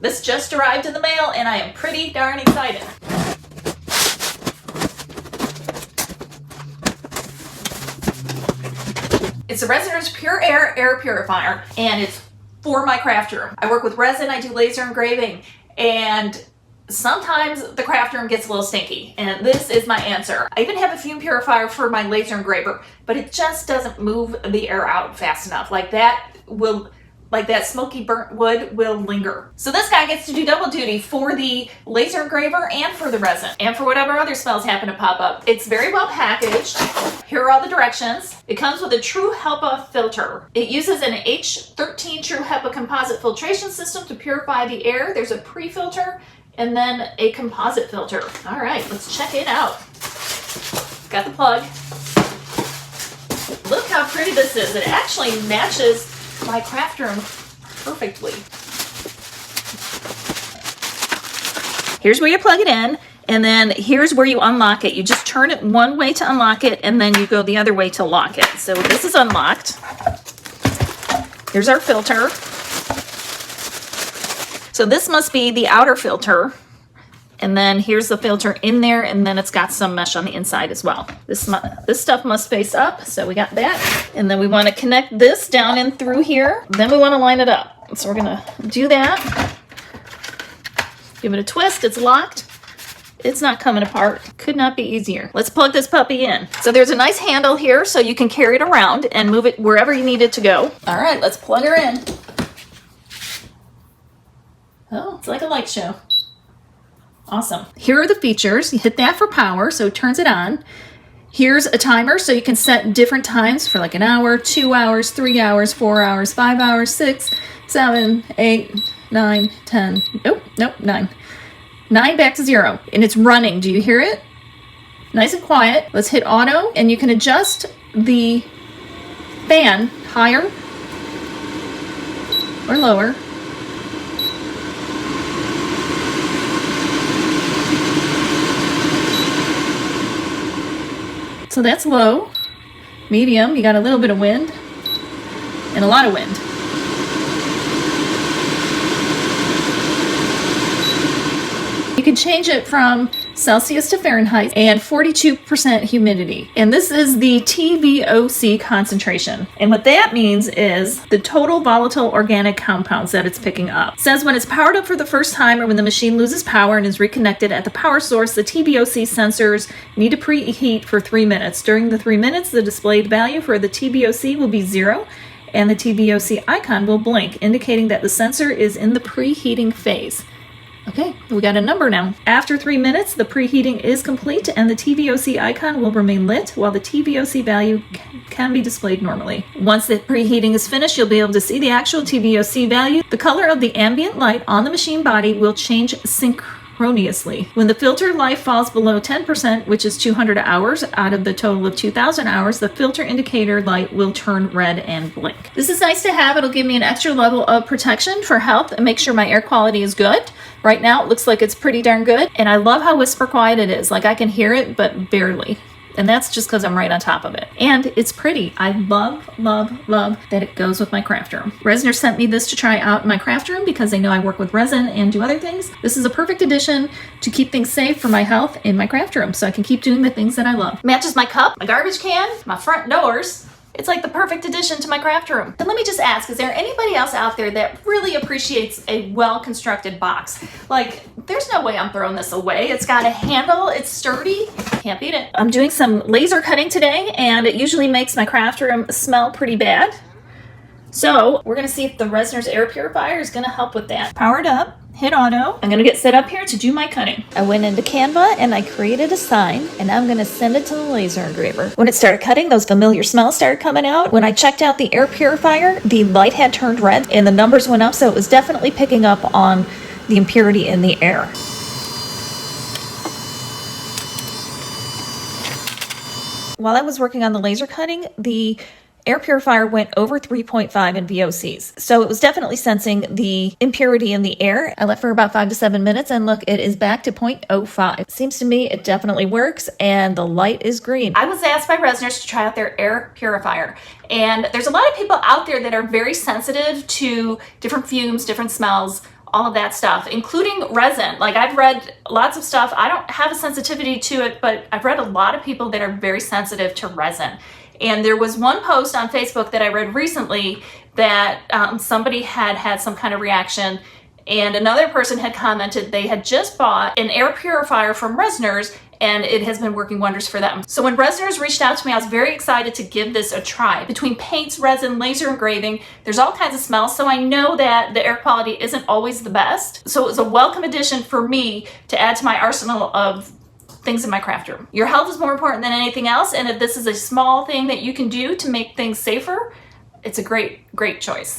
This just arrived in the mail and I am pretty darn excited. It's a Resiners Air Purifier, and it's for my craft room. I work with resin, I do laser engraving, and sometimes the craft room gets a little stinky, and this is my answer. I even have a fume purifier for my laser engraver, but it just doesn't move the air out fast enough. Like that smoky burnt wood will linger. So this guy gets to do double duty for the laser engraver and for the resin, and for whatever other smells happen to pop up. It's very well packaged. Here are all the directions. It comes with a true HEPA filter. It uses an H13 true HEPA composite filtration system to purify the air. There's a pre-filter and then a composite filter. All right, let's check it out. Got the plug. Look how pretty this is. It actually matches my craft room perfectly. Here's where you plug it in, and then here's where you unlock it. You just turn it one way to unlock it, and then you go the other way to lock it. So this is unlocked. Here's our filter. So this must be the outer filter, and then here's the filter in there, and then it's got some mesh on the inside as well. This stuff must face up, so we got that. And then we want to connect this down in through here. Then we want to line it up. So we're gonna do that. Give it a twist, it's locked. It's not coming apart. Could not be easier. Let's plug this puppy in. So there's a nice handle here so you can carry it around and move it wherever you need it to go. All right, let's plug her in. Oh, it's like a light show. Awesome. Here are the features. You hit that for power, so it turns it on. Here's a timer, so you can set different times for like an hour, 2 hours, 3 hours, 4 hours, 5 hours, 6, 7, 8, 9, 10. Nope, 9. 9 back to 0, and it's running. Do you hear it? Nice and quiet. Let's hit auto, and you can adjust the fan higher or lower. So that's low. Medium, you got a little bit of wind and a lot of wind. You can change it from Celsius to Fahrenheit and 42% humidity. And this is the TVOC concentration. And what that means is the total volatile organic compounds that it's picking up. It says when it's powered up for the first time or when the machine loses power and is reconnected at the power source, the TVOC sensors need to preheat for 3 minutes. During the 3 minutes, the displayed value for the TVOC will be 0 and the TVOC icon will blink, indicating that the sensor is in the preheating phase. Okay, we got a number now. After 3 minutes, the preheating is complete and the TVOC icon will remain lit while the TVOC value can be displayed normally. Once the preheating is finished, you'll be able to see the actual TVOC value. The color of the ambient light on the machine body will change synchronously. When the filter life falls below 10%, which is 200 hours out of the total of 2,000 hours, the filter indicator light will turn red and blink. This is nice to have. It'll give me an extra level of protection for health and make sure my air quality is good. Right now, it looks like it's pretty darn good, and I love how whisper quiet it is. Like I can hear it, but barely. And that's just because I'm right on top of it. And it's pretty. I love, love, love that it goes with my craft room. Resiners sent me this to try out in my craft room because they know I work with resin and do other things. This is a perfect addition to keep things safe for my health in my craft room so I can keep doing the things that I love. Matches my cup, my garbage can, my front doors. It's like the perfect addition to my craft room. And let me just ask, is there anybody else out there that really appreciates a well-constructed box? Like, there's no way I'm throwing this away. It's got a handle, it's sturdy, can't beat it. I'm doing some laser cutting today, and it usually makes my craft room smell pretty bad. So we're gonna see if the Resiners Air Purifier is gonna help with that. Powered up. Hit auto. I'm gonna get set up here to do my cutting. I went into Canva and I created a sign, and I'm gonna send it to the laser engraver. When it started cutting, those familiar smells started coming out. When I checked out the air purifier, the light had turned red and the numbers went up, so it was definitely picking up on the impurity in the air. While I was working on the laser cutting, the air purifier went over 3.5 in VOCs. So it was definitely sensing the impurity in the air. I left for about 5 to 7 minutes, and look, it is back to 0.05. Seems to me it definitely works, and the light is green. I was asked by Resiners to try out their air purifier, and there's a lot of people out there that are very sensitive to different fumes, different smells, all of that stuff, including resin. Like, I've read lots of stuff. I don't have a sensitivity to it, but I've read a lot of people that are very sensitive to resin. And there was one post on Facebook that I read recently that somebody had some kind of reaction, and another person had commented they had just bought an air purifier from Resiners and it has been working wonders for them. So when Resiners reached out to me, I was very excited to give this a try. Between paints, resin, laser engraving, there's all kinds of smells, so I know that the air quality isn't always the best. So it was a welcome addition for me to add to my arsenal of things in my craft room. Your health is more important than anything else, and if this is a small thing that you can do to make things safer, it's a great choice.